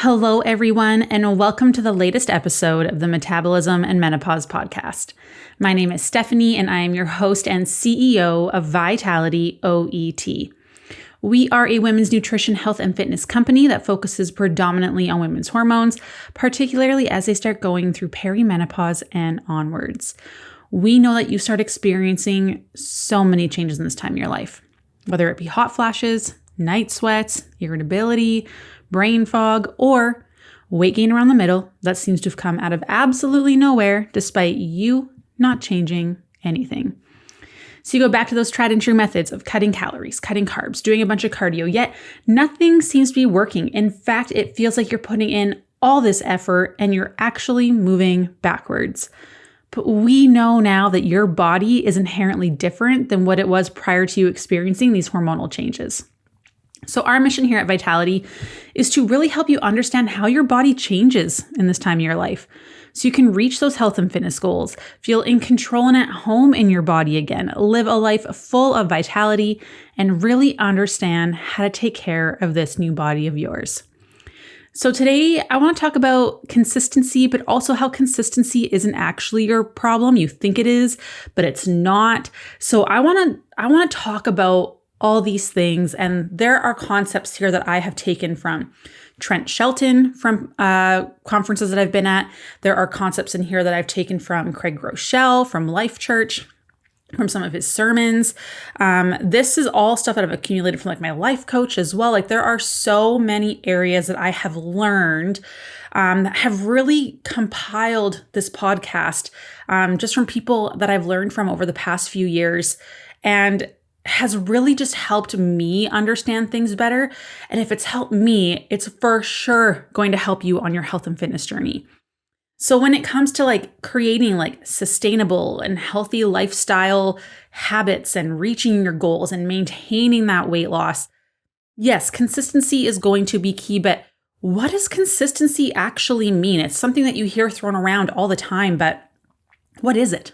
Hello, everyone, and welcome to the latest episode of the Metabolism and Menopause podcast. My name is Stephanie, and I am your host and CEO of Vitality OET. We are a women's nutrition, health, and fitness company that focuses predominantly on women's hormones, particularly as they start going through perimenopause and onwards. We know that you start experiencing so many changes in this time of your life, whether it be hot flashes, night sweats, irritability, brain fog, or weight gain around the middle that seems to have come out of absolutely nowhere despite you not changing anything. So you go back to those tried and true methods of cutting calories, cutting carbs, doing a bunch of cardio, yet nothing seems to be working. In fact, it feels like you're putting in all this effort and you're actually moving backwards. But we know now that your body is inherently different than what it was prior to you experiencing these hormonal changes. So our mission here at Vitality is to really help you understand how your body changes in this time of your life so you can reach those health and fitness goals, feel in control and at home in your body again, live a life full of vitality, and really understand how to take care of this new body of yours. So today I want to talk about consistency, but also how consistency isn't actually your problem. You think it is, but it's not. So I want to talk about all these things. And there are concepts here that I have taken from Trent Shelton from conferences that I've been at. There are concepts in here that I've taken from Craig Groeschel, from Life Church, from some of his sermons. This is all stuff that I've accumulated from my life coach as well. There are so many areas that I have learned that have really compiled this podcast just from people that I've learned from over the past few years. And has really just helped me understand things better. And if it's helped me, it's for sure going to help you on your health and fitness journey. So when it comes to creating sustainable and healthy lifestyle habits and reaching your goals and maintaining that weight loss, yes, consistency is going to be key, but what does consistency actually mean? It's something that you hear thrown around all the time, but what is it?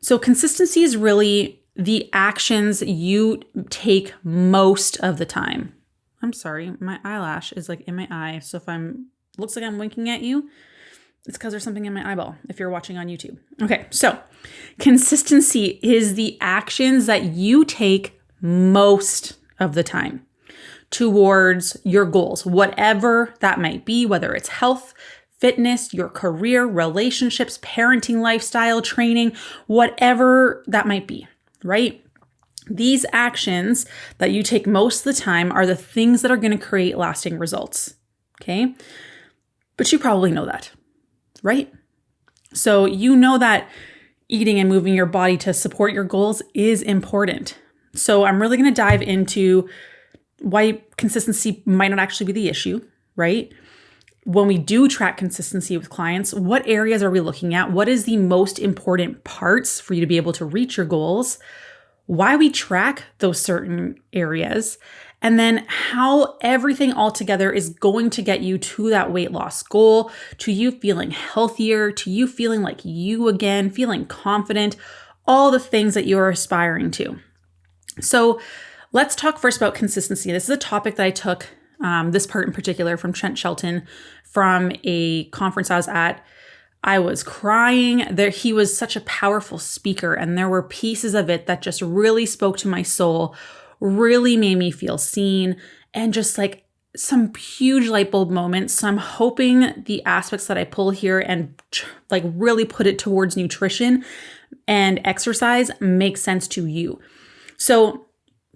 So consistency is really the actions you take most of the time. I'm sorry, my eyelash is in my eye. So if looks like I'm winking at you, it's because there's something in my eyeball if you're watching on YouTube. Okay, so consistency is the actions that you take most of the time towards your goals, whatever that might be, whether it's health, fitness, your career, relationships, parenting, lifestyle, training, whatever that might be. Right? These actions that you take most of the time are the things that are going to create lasting results. Okay? But you probably know that, right? So you know that eating and moving your body to support your goals is important. So I'm really going to dive into why consistency might not actually be the issue, right? When we do track consistency with clients, what areas are we looking at? What is the most important parts for you to be able to reach your goals? Why we track those certain areas? And then how everything all together is going to get you to that weight loss goal, to you feeling healthier, to you feeling like you again, feeling confident, all the things that you're aspiring to. So let's talk first about consistency. This is a topic that I took this part in particular from Trent Shelton from a conference I was at. I was crying. He was such a powerful speaker, and there were pieces of it that just really spoke to my soul, really made me feel seen, and just some huge light bulb moments. So I'm hoping the aspects that I pull here and really put it towards nutrition and exercise make sense to you. So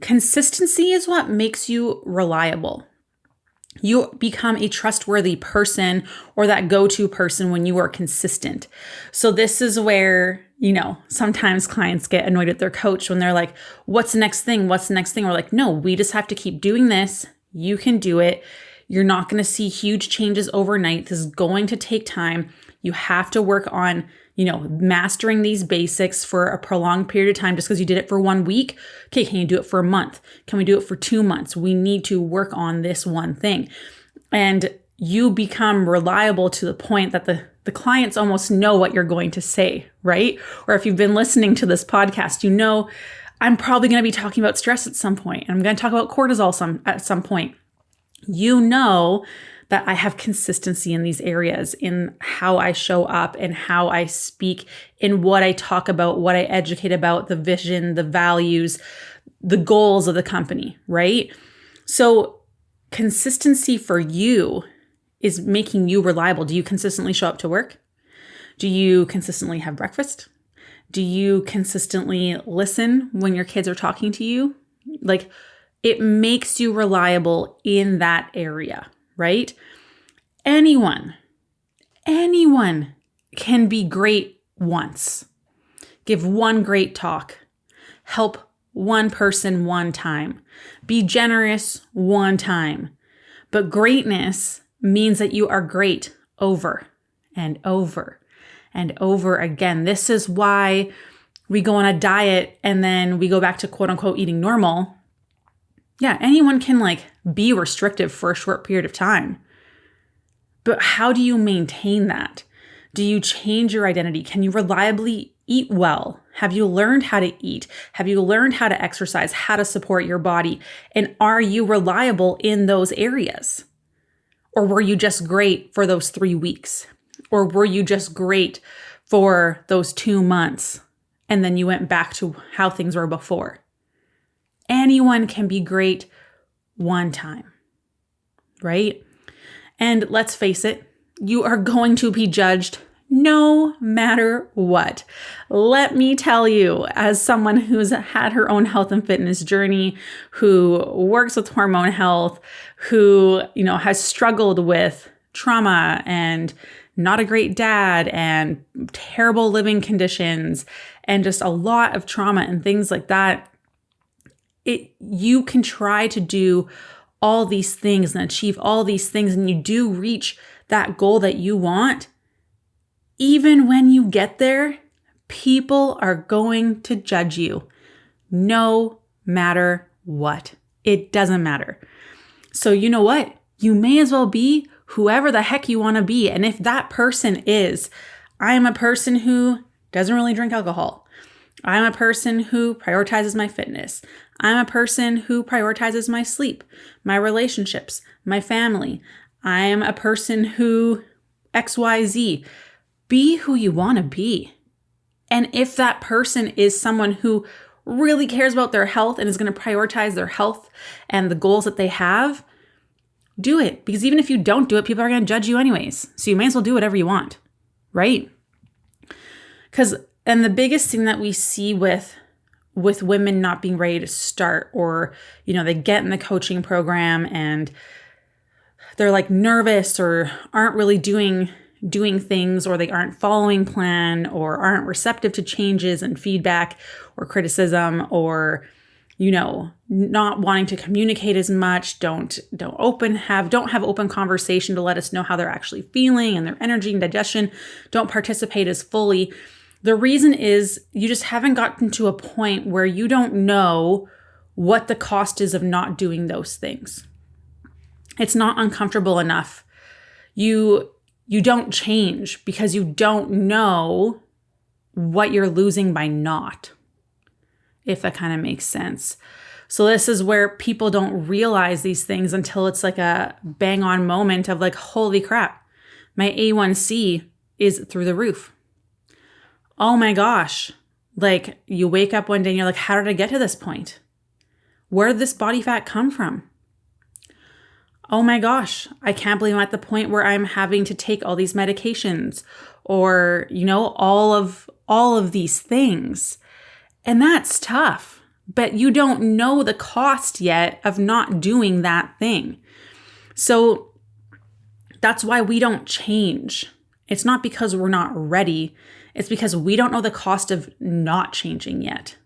consistency is what makes you reliable. You become a trustworthy person or that go-to person when you are consistent. So this is where, sometimes clients get annoyed at their coach when they're like, what's the next thing? What's the next thing? We're like, no, we just have to keep doing this. You can do it. You're not going to see huge changes overnight. This is going to take time. You have to work on, mastering these basics for a prolonged period of time. Just because you did it for 1 week, okay, can you do it for a month? Can we do it for 2 months? We need to work on this one thing. And you become reliable to the point that the clients almost know what you're going to say, right? Or if you've been listening to this podcast, I'm probably going to be talking about stress at some point. And I'm going to talk about cortisol at some point. You know that I have consistency in these areas, in how I show up and how I speak, in what I talk about, what I educate about, the vision, the values, the goals of the company, right? So consistency for you is making you reliable. Do you consistently show up to work? Do you consistently have breakfast? Do you consistently listen when your kids are talking to you? Like, it makes you reliable in that area, right? Anyone can be great once. Give one great talk. Help one person one time. Be generous one time. But greatness means that you are great over and over and over again. This is why we go on a diet and then we go back to quote unquote eating normal. Yeah, anyone can be restrictive for a short period of time. But how do you maintain that? Do you change your identity? Can you reliably eat well? Have you learned how to eat? Have you learned how to exercise, how to support your body? And are you reliable in those areas? Or were you just great for those 3 weeks? Or were you just great for those 2 months? And then you went back to how things were before. Anyone can be great one time, right? And let's face it, you are going to be judged no matter what. Let me tell you, as someone who's had her own health and fitness journey, who works with hormone health, who, has struggled with trauma and not a great dad and terrible living conditions and just a lot of trauma and things like that, you can try to do all these things and achieve all these things, and you do reach that goal that you want. Even when you get there, people are going to judge you no matter what. It doesn't matter. So you know what? You may as well be whoever the heck you want to be. And if that person is, I'm a person who doesn't really drink alcohol. I'm a person who prioritizes my fitness. I'm a person who prioritizes my sleep, my relationships, my family. I am a person who XYZ. Be who you want to be. And if that person is someone who really cares about their health and is going to prioritize their health and the goals that they have, do it. Because even if you don't do it, people are going to judge you anyways. So you may as well do whatever you want, right? And the biggest thing that we see with women not being ready to start, or, they get in the coaching program and they're nervous or aren't really doing things, or they aren't following plan, or aren't receptive to changes and feedback or criticism, or, not wanting to communicate as much, don't have open conversation to let us know how they're actually feeling and their energy and digestion, don't participate as fully. The reason is you just haven't gotten to a point where you don't know what the cost is of not doing those things. It's not uncomfortable enough. You don't change because you don't know what you're losing by not, if that kind of makes sense. So this is where people don't realize these things until it's a bang on moment of holy crap, my A1C is through the roof. Oh my gosh. You wake up one day and you're how did I get to this point? Where did this body fat come from? Oh my gosh, I can't believe I'm at the point where I'm having to take all these medications, or, all of these things. And that's tough, but you don't know the cost yet of not doing that thing. So that's why we don't change. It's not because we're not ready. It's because we don't know the cost of not changing yet.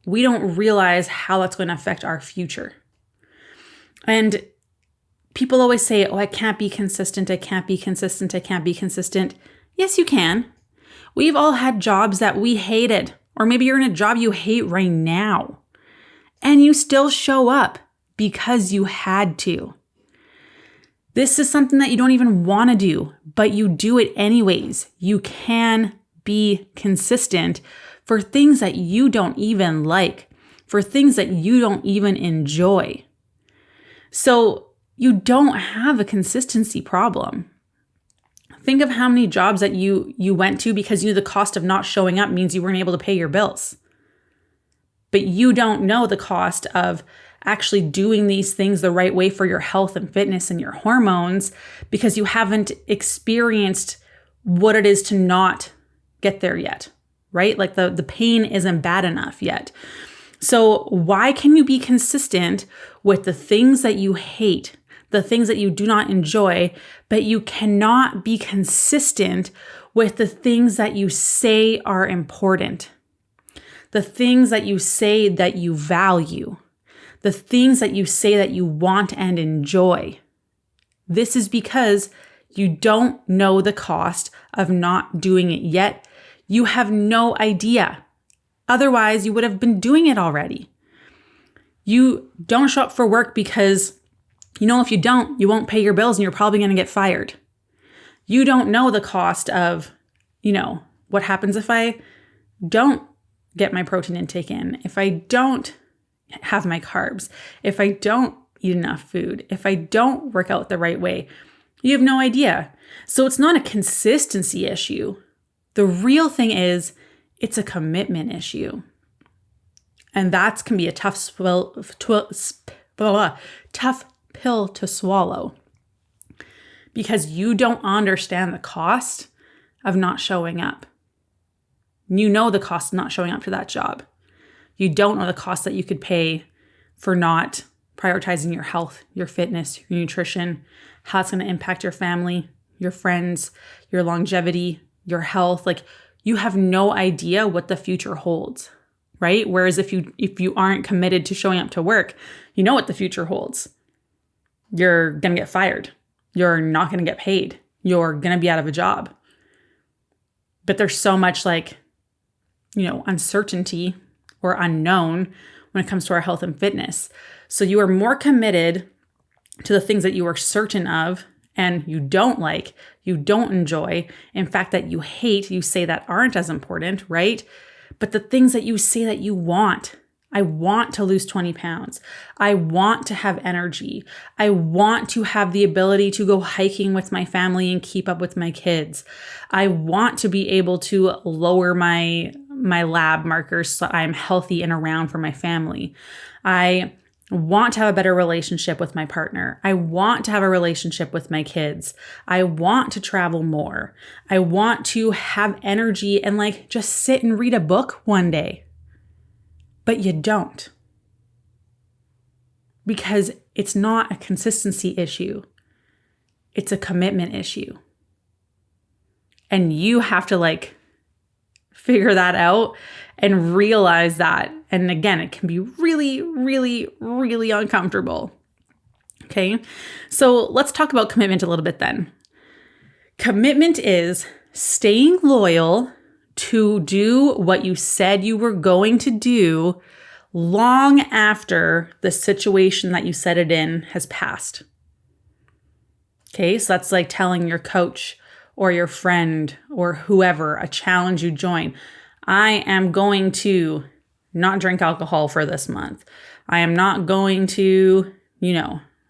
We don't realize how that's going to affect our future. And people always say, I can't be consistent. I can't be consistent. I can't be consistent. Yes, you can. We've all had jobs that we hated, or maybe you're in a job you hate right now, and you still show up because you had to. This is something that you don't even want to do, but you do it anyways. You can be consistent for things that you don't even like, for things that you don't even enjoy. So you don't have a consistency problem. Think of how many jobs that you went to because you knew the cost of not showing up means you weren't able to pay your bills. But you don't know the cost of actually doing these things the right way for your health and fitness and your hormones because you haven't experienced what it is to not get there yet, right? Like the pain isn't bad enough yet. So why can you be consistent with the things that you hate, the things that you do not enjoy, but you cannot be consistent with the things that you say are important, the things that you say that you value, the things that you say that you want and enjoy? This is because you don't know the cost of not doing it yet. You have no idea. Otherwise, you would have been doing it already. You don't show up for work because if you don't, you won't pay your bills and you're probably going to get fired. You don't know the cost of, what happens if I don't get my protein intake in, if I don't have my carbs, if I don't eat enough food, if I don't work out the right way. You have no idea. So it's not a consistency issue. The real thing is it's a commitment issue. And that can be a tough pill to swallow because you don't understand the cost of not showing up. You know the cost of not showing up to that job. You don't know the cost that you could pay for not prioritizing your health, your fitness, your nutrition, how it's going to impact your family, your friends, your longevity, your health. Like you have no idea what the future holds, right? Whereas if you aren't committed to showing up to work, you know what the future holds. You're going to get fired. You're not going to get paid. You're going to be out of a job. But there's so much uncertainty or unknown when it comes to our health and fitness. So you are more committed to the things that you are certain of and you don't like, you don't enjoy, in fact, that you hate, you say that aren't as important, right? But the things that you say that you want, I want to lose 20 pounds. I want to have energy. I want to have the ability to go hiking with my family and keep up with my kids. I want to be able to lower my lab markers so I'm healthy and around for my family. I want to have a better relationship with my partner. I want to have a relationship with my kids. I want to travel more. I want to have energy and just sit and read a book one day. But you don't. Because it's not a consistency issue. It's a commitment issue. And you have to figure that out and realize that. And again, it can be really, really, really uncomfortable. Okay. So let's talk about commitment a little bit then. Commitment is staying loyal to do what you said you were going to do long after the situation that you set it in has passed. Okay. So that's like telling your coach or your friend or whoever, a challenge you join. I am going to not drink alcohol for this month. I am not going to,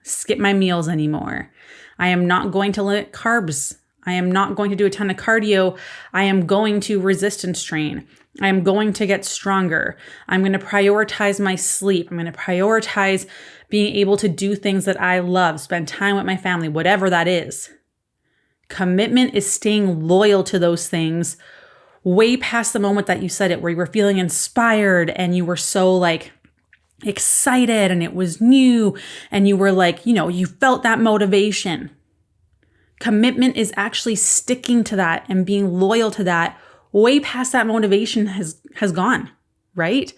skip my meals anymore. I am not going to limit carbs. I am not going to do a ton of cardio. I am going to resistance train. I am going to get stronger. I'm going to prioritize my sleep. I'm going to prioritize being able to do things that I love, spend time with my family, whatever that is. Commitment is staying loyal to those things way past the moment that you said it, where you were feeling inspired and you were so excited and it was new and you were you felt that motivation. Commitment is actually sticking to that and being loyal to that way past that motivation has gone, right?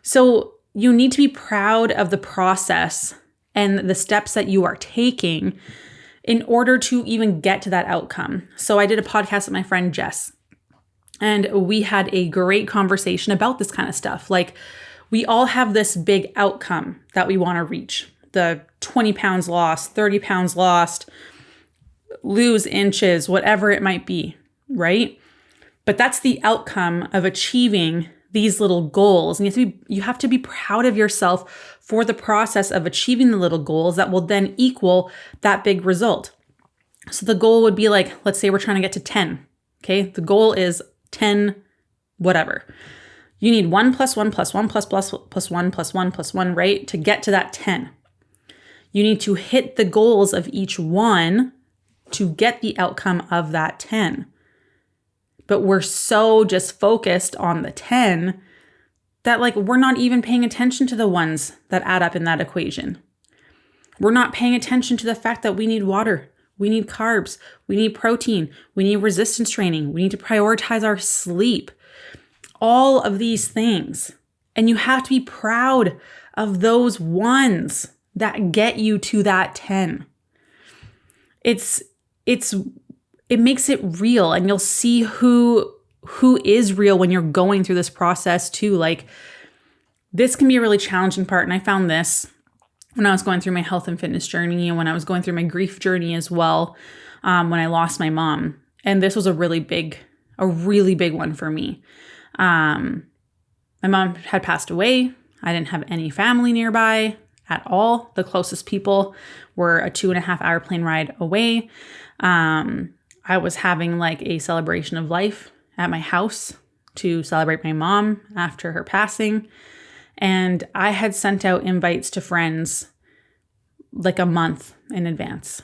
So you need to be proud of the process and the steps that you are taking in order to even get to that outcome. So I did a podcast with my friend Jess, and we had a great conversation about this kind of stuff. We all have this big outcome that we want to reach. The 20 pounds lost, 30 pounds lost, lose inches, whatever it might be, right? But that's the outcome of achieving these little goals. And you have to be proud of yourself for the process of achieving the little goals that will then equal that big result. So the goal would be like, let's say we're trying to get to 10. Okay. The goal is 10, whatever. You need 1 plus 1 plus 1 plus 1 plus 1 plus 1, right? To get to that 10. You need to hit the goals of each one to get the outcome of that 10. But we're so just focused on the 10 that like we're not even paying attention to the ones that add up in that equation. We're not paying attention to the fact that we need water, we need carbs, we need protein, we need resistance training, we need to prioritize our sleep, all of these things. And you have to be proud of those ones that get you to that 10. It makes it real, and you'll see who is real when you're going through this process too. Like, this can be a really challenging part. And I found this when I was going through my health and fitness journey, and when I was going through my grief journey as well, when I lost my mom. And this was a really big one for me. My mom had passed away. I didn't have any family nearby at all. The closest people were a 2.5-hour plane ride away. I was having like a celebration of life at my house to celebrate my mom after her passing. And I had sent out invites to friends like a month in advance.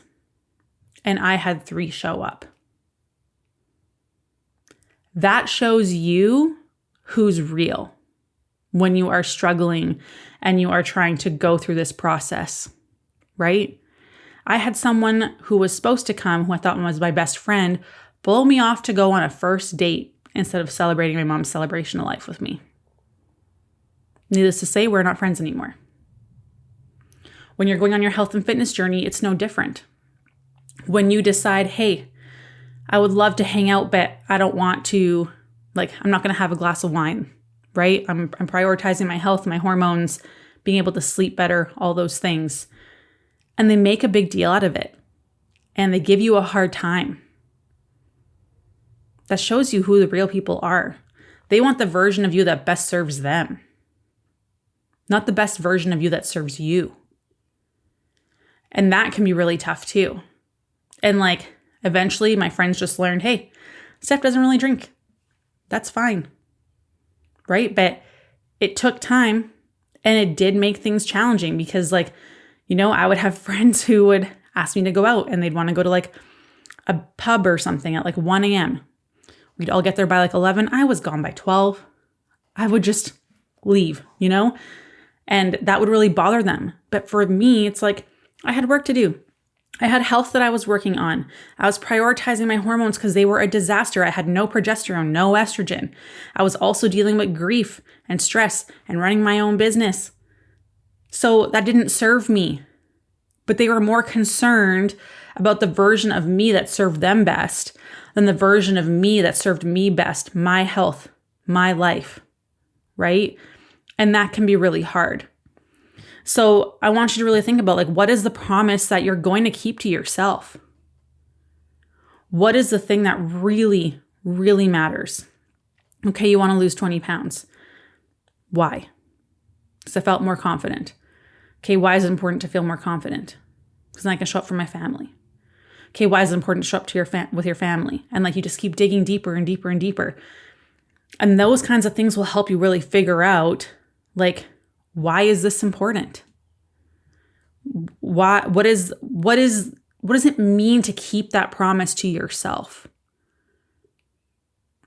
And I had 3 show up. That shows you who's real when you are struggling and you are trying to go through this process, right? I had someone who was supposed to come, who I thought was my best friend, blow me off to go on a first date instead of celebrating my mom's celebration of life with me. Needless to say, we're not friends anymore. When you're going on your health and fitness journey, it's no different. When you decide, hey, I would love to hang out, but I don't want to, I'm not going to have a glass of wine, right? I'm prioritizing my health, my hormones, being able to sleep better, all those things. And they make a big deal out of it. And they give you a hard time. That shows you who the real people are. They want the version of you that best serves them, not the best version of you that serves you. And that can be really tough too. And eventually my friends just learned, hey, Steph doesn't really drink. That's fine. Right? But it took time, and it did make things challenging because I would have friends who would ask me to go out, and they'd want to go to a pub or something at 1 a.m. We'd all get there by 11. I was gone by 12. I would just leave, and that would really bother them. But for me, it's I had work to do. I had health that I was working on. I was prioritizing my hormones because they were a disaster. I had no progesterone, no estrogen. I was also dealing with grief and stress and running my own business. So that didn't serve me. But they were more concerned about the version of me that served them best than the version of me that served me best, my health, my life, right? And that can be really hard. So I want you to really think about what is the promise that you're going to keep to yourself? What is the thing that really, really matters? Okay, you want to lose 20 pounds. Why? Because I felt more confident. Okay, why is it important to feel more confident? Because then I can show up for my family. Okay, why is it important to show up to with your family? And you just keep digging deeper and deeper and deeper. And those kinds of things will help you really figure out why is this important? What does it mean to keep that promise to yourself?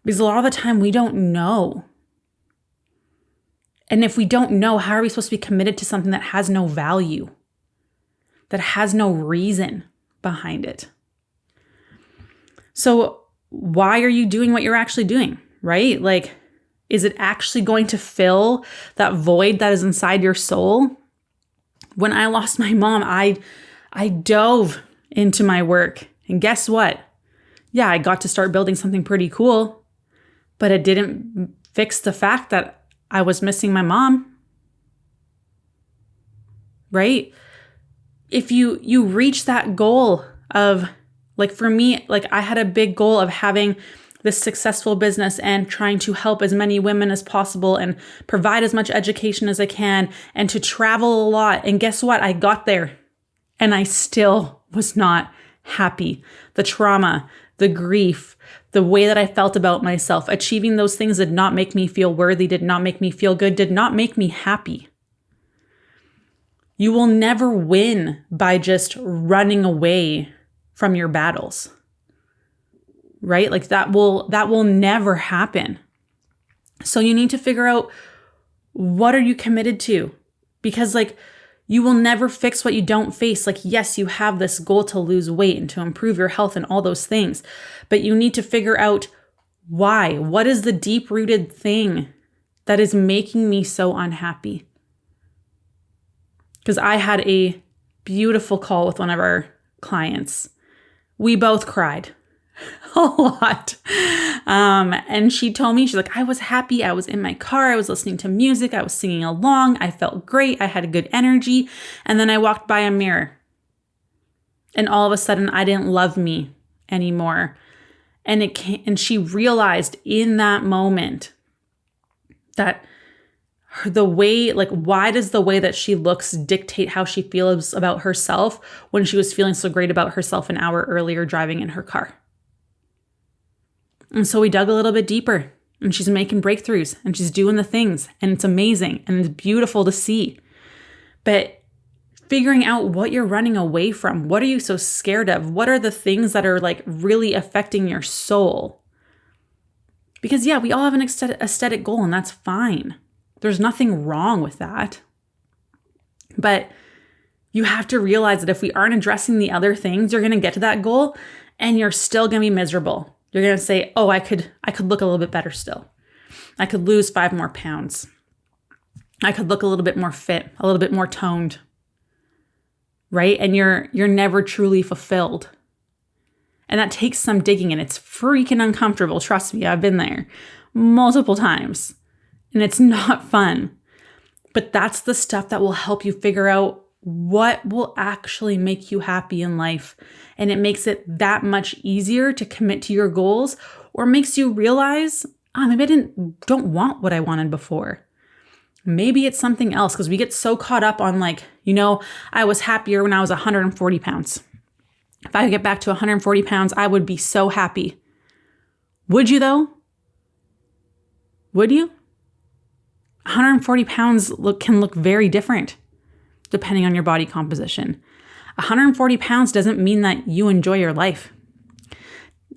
Because a lot of the time we don't know. And if we don't know, how are we supposed to be committed to something that has no value, that has no reason behind it? So why are you doing what you're actually doing, right? Is it actually going to fill that void that is inside your soul? When I lost my mom, I dove into my work. And guess what? Yeah, I got to start building something pretty cool, but it didn't fix the fact that I was missing my mom. Right? If you reach that goal of, for me, I had a big goal of having this successful business and trying to help as many women as possible and provide as much education as I can and to travel a lot. And guess what? I got there and I still was not happy. The trauma, the grief, the way that I felt about myself, achieving those things did not make me feel worthy, did not make me feel good, did not make me happy. You will never win by just running away from your battles, right? Like that will never happen. So you need to figure out, what are you committed to? Because like, you will never fix what you don't face. Like, yes, you have this goal to lose weight and to improve your health and all those things, but you need to figure out why. What is the deep-rooted thing that is making me so unhappy? Because I had a beautiful call with one of our clients. We both cried a lot. And she told me, she's like, I was happy. I was in my car. I was listening to music. I was singing along. I felt great. I had a good energy. And then I walked by a mirror and all of a sudden I didn't love me anymore. And she realized in that moment that the way, like, why does the way that she looks dictate how she feels about herself when she was feeling so great about herself an hour earlier driving in her car? And so we dug a little bit deeper and she's making breakthroughs and she's doing the things and it's amazing and it's beautiful to see. But figuring out what you're running away from, what are you so scared of? What are the things that are like really affecting your soul? Because yeah, we all have an aesthetic goal and that's fine. There's nothing wrong with that. But you have to realize that if we aren't addressing the other things, you're going to get to that goal and you're still going to be miserable. You're going to say, oh, I could look a little bit better still. I could lose 5 more pounds. I could look a little bit more fit, a little bit more toned. Right? And you're never truly fulfilled. And that takes some digging and it's freaking uncomfortable. Trust me, I've been there multiple times. And it's not fun. But that's the stuff that will help you figure out what will actually make you happy in life. And it makes it that much easier to commit to your goals, or makes you realize, maybe I don't want what I wanted before. Maybe it's something else, because we get so caught up on like, I was happier when I was 140 pounds. If I could get back to 140 pounds, I would be so happy. Would you though? Would you? 140 pounds can look very different depending on your body composition. 140 pounds doesn't mean that you enjoy your life.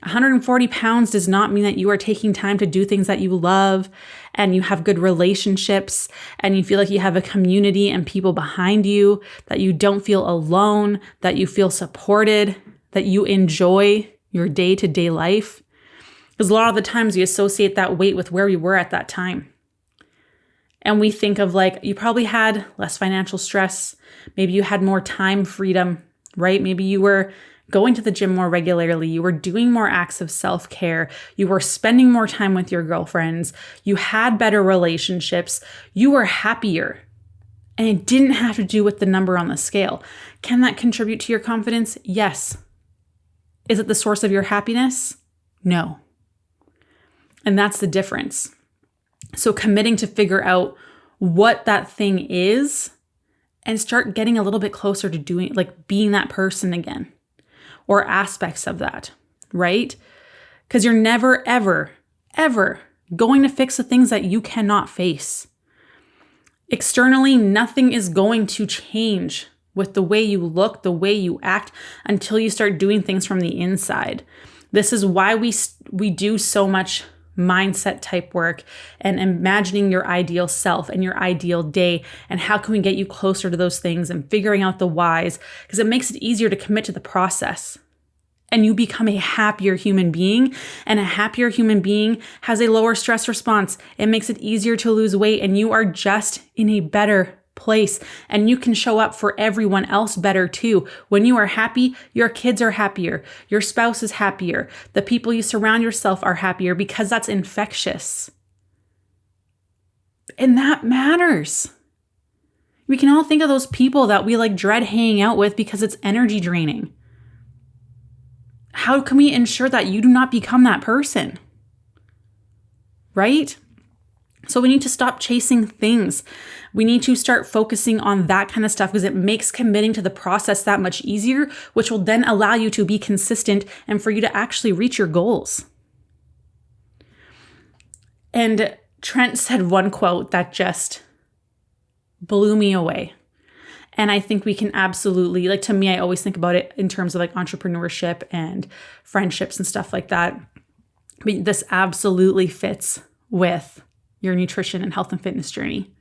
140 pounds does not mean that you are taking time to do things that you love and you have good relationships and you feel like you have a community and people behind you, that you don't feel alone, that you feel supported, that you enjoy your day-to-day life. Because a lot of the times we associate that weight with where we were at that time. And we think of like, you probably had less financial stress. Maybe you had more time freedom, right? Maybe you were going to the gym more regularly. You were doing more acts of self-care. You were spending more time with your girlfriends. You had better relationships. You were happier. And it didn't have to do with the number on the scale. Can that contribute to your confidence? Yes. Is it the source of your happiness? No. And that's the difference. So committing to figure out what that thing is and start getting a little bit closer to doing, like being that person again, or aspects of that, right? Because you're never, ever, ever going to fix the things that you cannot face. Externally, nothing is going to change with the way you look, the way you act, until you start doing things from the inside. This is why we do so much mindset type work and imagining your ideal self and your ideal day and how can we get you closer to those things and figuring out the whys, because it makes it easier to commit to the process and you become a happier human being, and a happier human being has a lower stress response. It makes it easier to lose weight and you are just in a better place and you can show up for everyone else better too. When you are happy, your kids are happier, your spouse is happier, the people you surround yourself are happier, because that's infectious. And that matters. We can all think of those people that we like dread hanging out with because it's energy draining. How can we ensure that you do not become that person? right? So we need to stop chasing things. We need to start focusing on that kind of stuff because it makes committing to the process that much easier, which will then allow you to be consistent and for you to actually reach your goals. And Trent said one quote that just blew me away. And I think we can absolutely, like, to me, I always think about it in terms of like entrepreneurship and friendships and stuff like that. But this absolutely fits with your nutrition and health and fitness journey.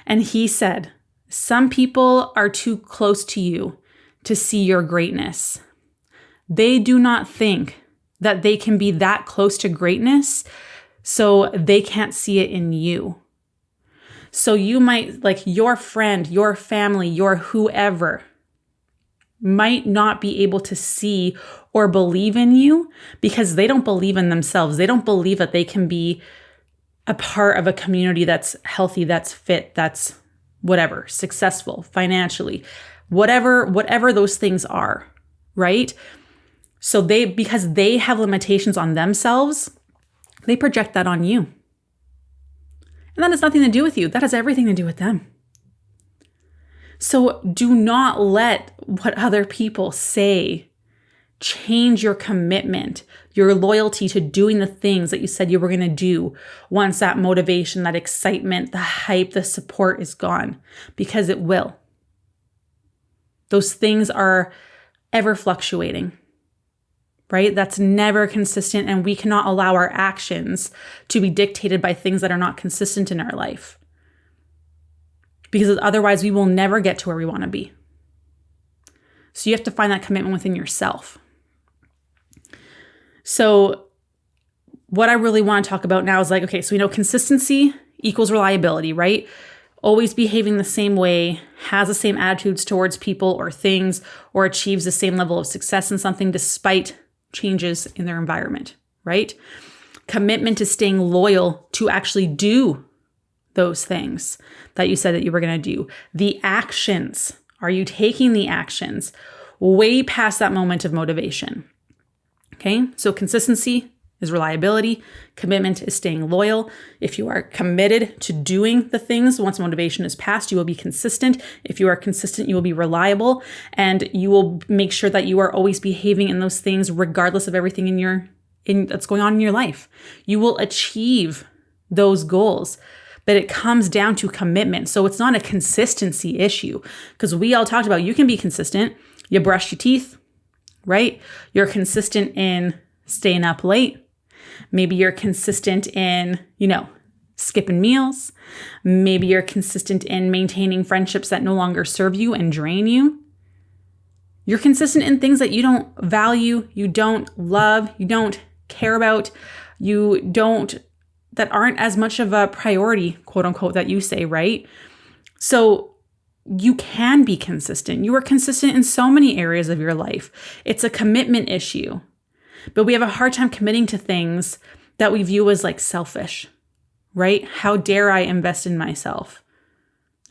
And he said, some people are too close to you to see your greatness. They do not think that they can be that close to greatness, so they can't see it in you. So you might, like, your friend, your family, your whoever might not be able to see or believe in you because they don't believe in themselves. They don't believe that they can be a part of a community that's healthy, that's fit, that's whatever, successful financially, whatever those things are, right? So because they have limitations on themselves, they project that on you. And that has nothing to do with you. That has everything to do with them. So do not let what other people say change your commitment, your loyalty to doing the things that you said you were going to do once that motivation, that excitement, the hype, the support is gone, because it will. Those things are ever fluctuating, right? That's never consistent, and we cannot allow our actions to be dictated by things that are not consistent in our life, because otherwise we will never get to where we want to be. So you have to find that commitment within yourself. So what I really want to talk about now is like, okay, so we know consistency equals reliability, right? Always behaving the same way, has the same attitudes towards people or things, or achieves the same level of success in something despite changes in their environment, right? Commitment to staying loyal to actually do those things that you said that you were going to do. The actions, are you taking the actions way past that moment of motivation? Okay, so consistency is reliability. Commitment is staying loyal. If you are committed to doing the things, once motivation is passed, you will be consistent. If you are consistent, you will be reliable, and you will make sure that you are always behaving in those things regardless of everything that's going on in your life. You will achieve those goals, but it comes down to commitment. So it's not a consistency issue, because we all talked about you can be consistent. You brush your teeth, right? You're consistent in staying up late. Maybe you're consistent in, skipping meals. Maybe you're consistent in maintaining friendships that no longer serve you and drain you. You're consistent in things that you don't value, you don't love, you don't care about, that aren't as much of a priority, quote unquote, that you say, right? So you can be consistent. You are consistent in so many areas of your life. It's a commitment issue. But we have a hard time committing to things that we view as like selfish, right? How dare I invest in myself?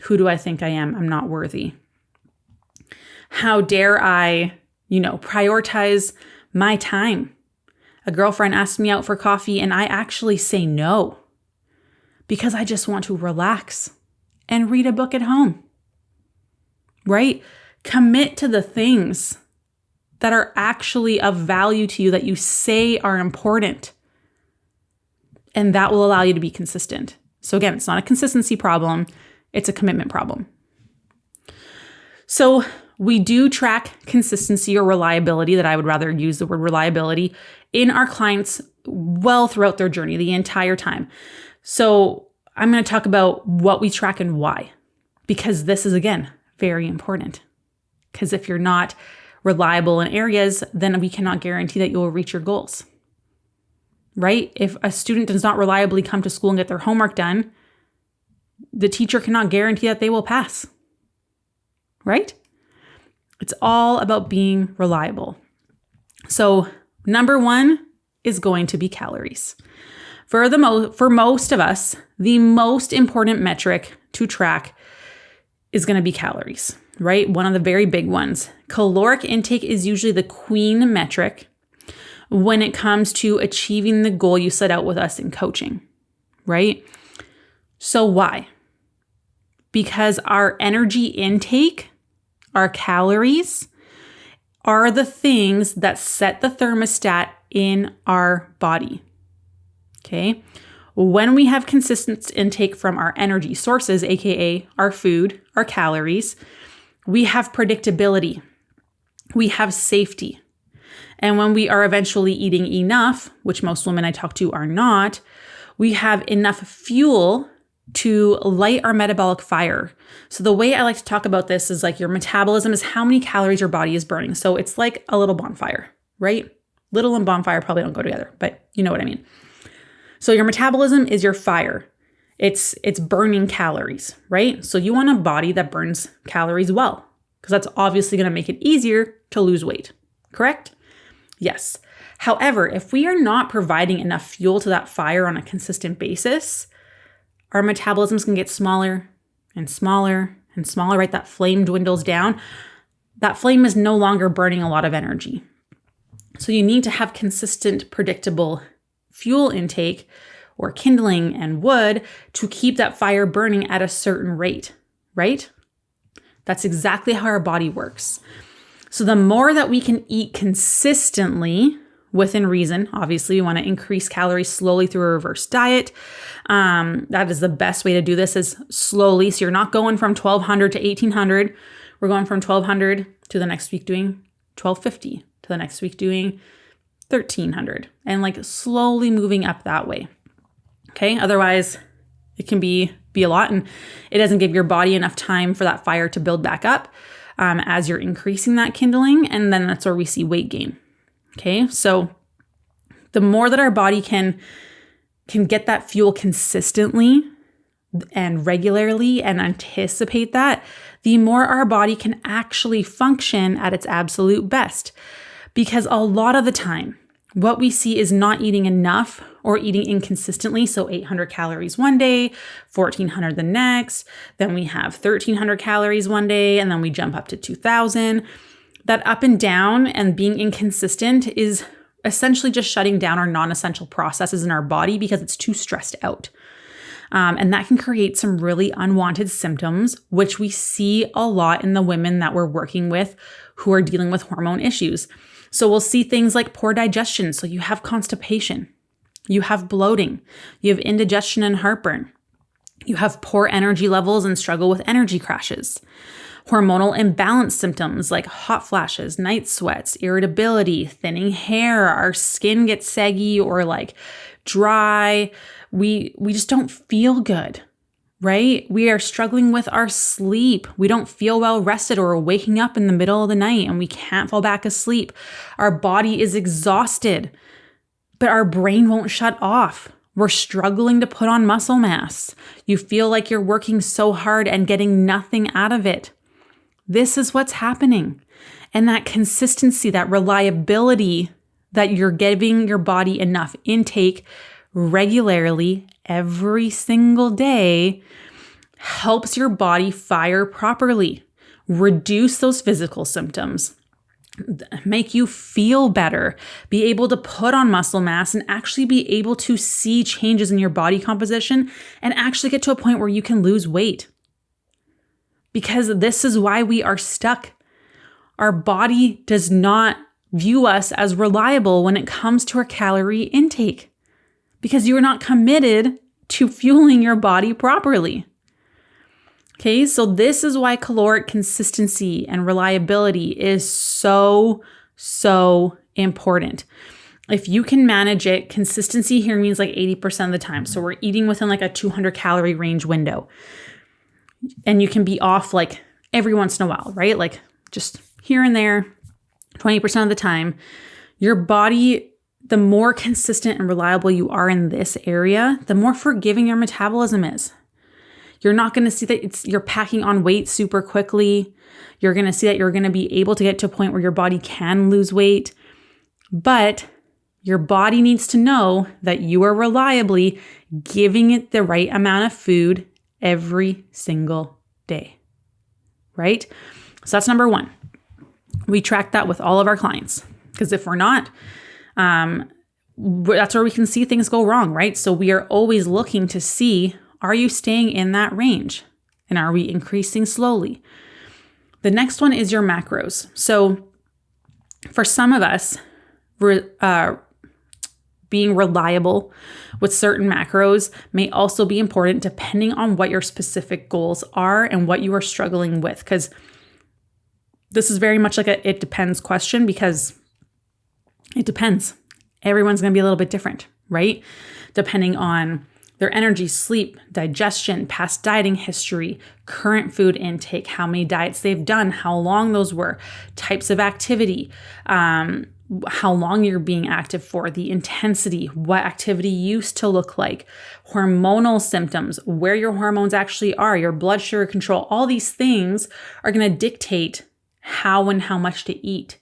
Who do I think I am? I'm not worthy. How dare I, prioritize my time? A girlfriend asked me out for coffee and I actually say no because I just want to relax and read a book at home, right? Commit to the things that are actually of value to you that you say are important. And that will allow you to be consistent. So again, it's not a consistency problem, it's a commitment problem. So we do track consistency or reliability, that I would rather use the word reliability, in our clients well throughout their journey, the entire time. So I'm going to talk about what we track and why, because this is, again, very important. Because if you're not reliable in areas, then we cannot guarantee that you will reach your goals, right? If a student does not reliably come to school and get their homework done, the teacher cannot guarantee that they will pass, right? It's all about being reliable. So number one is going to be calories. For most of us, the most important metric to track is going to be calories, right? One of the very big ones. Caloric intake is usually the queen metric when it comes to achieving the goal you set out with us in coaching. right? So why? Because our energy intake, our calories, are the things that set the thermostat in our body. Okay? When we have consistent intake from our energy sources, aka our food, our calories, we have predictability. We have safety. And when we are eventually eating enough, which most women I talk to are not, we have enough fuel to light our metabolic fire. So the way I like to talk about this is like your metabolism is how many calories your body is burning. So it's like a little bonfire, right? Little and bonfire probably don't go together, but you know what I mean. So your metabolism is your fire. It's burning calories, right? So you want a body that burns calories well, because that's obviously going to make it easier to lose weight, correct? Yes. However, if we are not providing enough fuel to that fire on a consistent basis, our metabolisms can get smaller and smaller and smaller, right? That flame dwindles down. That flame is no longer burning a lot of energy. So you need to have consistent, predictable fuel intake or kindling and wood to keep that fire burning at a certain rate, right? That's exactly how our body works. So the more that we can eat consistently, within reason, obviously we want to increase calories slowly through a reverse diet. That is the best way to do this, is slowly. So you're not going from 1200 to 1800. We're going from 1200 to the next week doing 1250, to the next week doing 1300, and like slowly moving up that way. Okay. Otherwise it can be a lot, and it doesn't give your body enough time for that fire to build back up as you're increasing that kindling. And then that's where we see weight gain. Okay. So the more that our body can get that fuel consistently and regularly and anticipate that, the more our body can actually function at its absolute best. Because a lot of the time, what we see is not eating enough or eating inconsistently. So 800 calories one day, 1400 the next, then we have 1300 calories one day, and then we jump up to 2000. That up and down and being inconsistent is essentially just shutting down our non-essential processes in our body because it's too stressed out. And that can create some really unwanted symptoms, which we see a lot in the women that we're working with who are dealing with hormone issues. So we'll see things like poor digestion. So you have constipation, you have bloating, you have indigestion and heartburn, you have poor energy levels and struggle with energy crashes. Hormonal imbalance symptoms like hot flashes, night sweats, irritability, thinning hair, our skin gets saggy or like dry. We just don't feel good, right? We are struggling with our sleep. We don't feel well rested, or we're waking up in the middle of the night and we can't fall back asleep. Our body is exhausted, but our brain won't shut off. We're struggling to put on muscle mass. You feel like you're working so hard and getting nothing out of it. This is what's happening. And that consistency, that reliability, that you're giving your body enough intake regularly every single day, helps your body fire properly, reduce those physical symptoms, make you feel better, be able to put on muscle mass, and actually be able to see changes in your body composition and actually get to a point where you can lose weight. Because this is why we are stuck. Our body does not view us as reliable when it comes to our calorie intake, because you are not committed to fueling your body properly. Okay, so this is why caloric consistency and reliability is so important. If you can manage it, consistency here means like 80% of the time. So we're eating within like a 200 calorie range window. And you can be off like every once in a while, right? Like just here and there, 20% of the time. Your body, the more consistent and reliable you are in this area, the more forgiving your metabolism is. You're not going to see that you're packing on weight super quickly. You're going to see that you're going to be able to get to a point where your body can lose weight. But your body needs to know that you are reliably giving it the right amount of food every single day, right? So that's number one. We track that with all of our clients, because if we're not, that's where we can see things go wrong, right? So we are always looking to see, are you staying in that range? And are we increasing slowly? The next one is your macros. So for some of us, being reliable with certain macros may also be important depending on what your specific goals are and what you are struggling with. Because this is very much like a it depends question, because it depends. Everyone's going to be a little bit different, right? Depending on their energy, sleep, digestion, past dieting history, current food intake, how many diets they've done, how long those were, types of activity, how long you're being active for, the intensity, what activity used to look like, hormonal symptoms, where your hormones actually are, your blood sugar control. All these things are going to dictate how and how much to eat.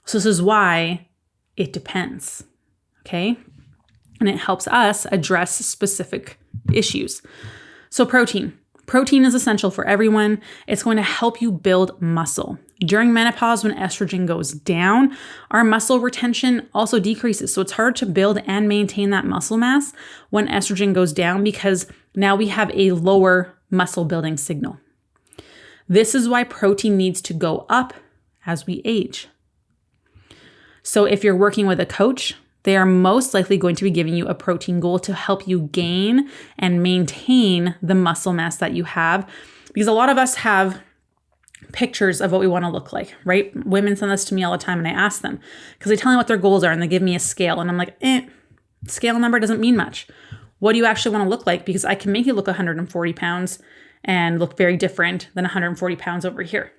So this is why it depends, okay? And it helps us address specific issues. So protein. Protein is essential for everyone. It's going to help you build muscle. During menopause, when estrogen goes down, our muscle retention also decreases. So it's hard to build and maintain that muscle mass when estrogen goes down, because now we have a lower muscle building signal. This is why protein needs to go up as we age. So if you're working with a coach, they are most likely going to be giving you a protein goal to help you gain and maintain the muscle mass that you have. Because a lot of us have pictures of what we want to look like, right? Women send this to me all the time, and I ask them because they tell me what their goals are and they give me a scale. And I'm like, scale number doesn't mean much. What do you actually want to look like? Because I can make you look 140 pounds and look very different than 140 pounds over here,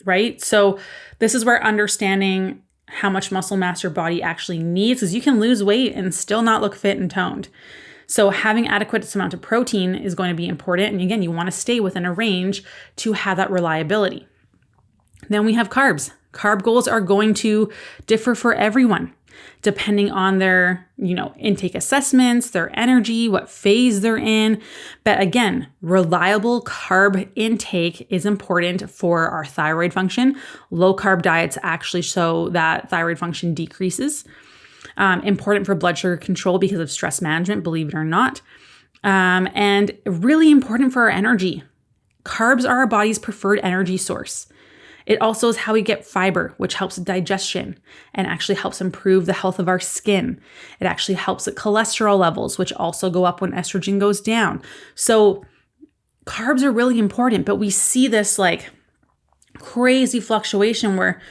right? So this is where understanding how much muscle mass your body actually needs, because you can lose weight and still not look fit and toned. So having adequate amount of protein is going to be important. And again, you want to stay within a range to have that reliability. Then we have carbs. Carb goals are going to differ for everyone, depending on their, intake assessments, their energy, what phase they're in. But again, reliable carb intake is important for our thyroid function. Low carb diets actually show that thyroid function decreases. Important for blood sugar control because of stress management, believe it or not. And really important for our energy. Carbs are our body's preferred energy source. It also is how we get fiber, which helps with digestion and actually helps improve the health of our skin. It actually helps with cholesterol levels, which also go up when estrogen goes down. So carbs are really important, but we see this like crazy fluctuation where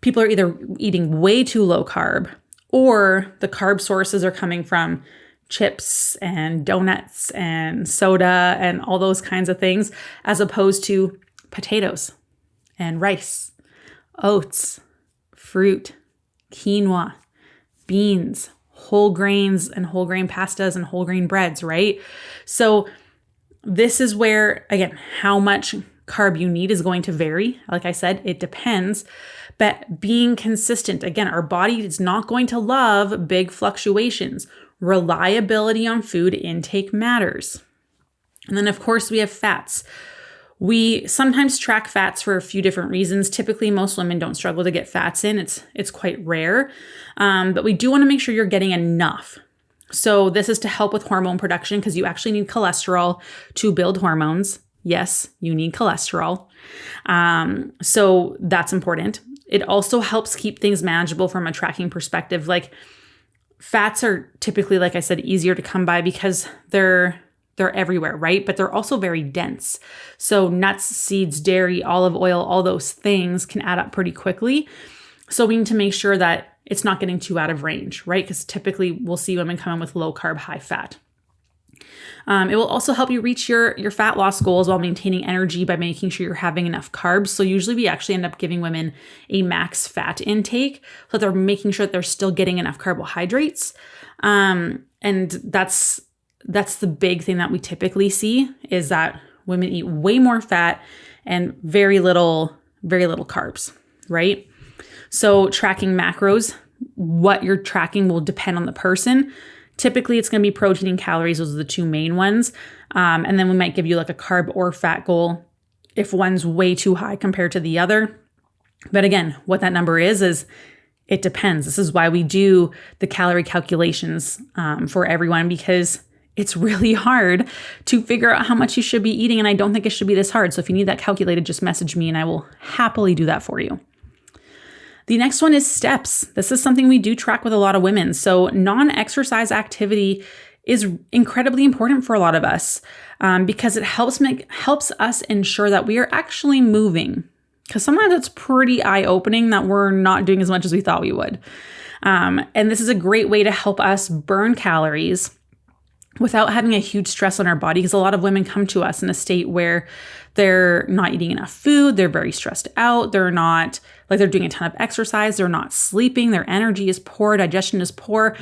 people are either eating way too low carb, or the carb sources are coming from chips and donuts and soda and all those kinds of things, as opposed to potatoes and rice, oats, fruit, quinoa, beans, whole grains and whole grain pastas and whole grain breads, right? So this is where, again, how much carb you need is going to vary. Like I said, it depends. But being consistent, again, our body is not going to love big fluctuations. Reliability on food intake matters. And then, of course, we have fats. We sometimes track fats for a few different reasons. Typically, most women don't struggle to get fats in. It's quite rare. But we do want to make sure you're getting enough. So this is to help with hormone production, because you actually need cholesterol to build hormones. Yes, you need cholesterol. So that's important. It also helps keep things manageable from a tracking perspective. Like fats are typically, like I said, easier to come by because they're everywhere, right? But they're also very dense. So nuts, seeds, dairy, olive oil, all those things can add up pretty quickly. So we need to make sure that it's not getting too out of range, right? Because typically we'll see women come in with low carb, high fat. It will also help you reach your fat loss goals while maintaining energy by making sure you're having enough carbs. So usually we actually end up giving women a max fat intake so that they're making sure that they're still getting enough carbohydrates. And that's the big thing that we typically see, is that women eat way more fat and very little carbs, right? So tracking macros, what you're tracking will depend on the person. Typically, it's going to be protein and calories. Those are the two main ones. And then we might give you like a carb or fat goal if one's way too high compared to the other. But again, what that number is it depends. This is why we do the calorie calculations for everyone, because it's really hard to figure out how much you should be eating. And I don't think it should be this hard. So if you need that calculated, just message me and I will happily do that for you. The next one is steps. This is something we do track with a lot of women. So non-exercise activity is incredibly important for a lot of us because it helps us ensure that we are actually moving. Because sometimes it's pretty eye-opening that we're not doing as much as we thought we would. And this is a great way to help us burn calories without having a huge stress on our body, because a lot of women come to us in a state where they're not eating enough food, they're very stressed out, they're doing a ton of exercise, they're not sleeping, their energy is poor, digestion is poor.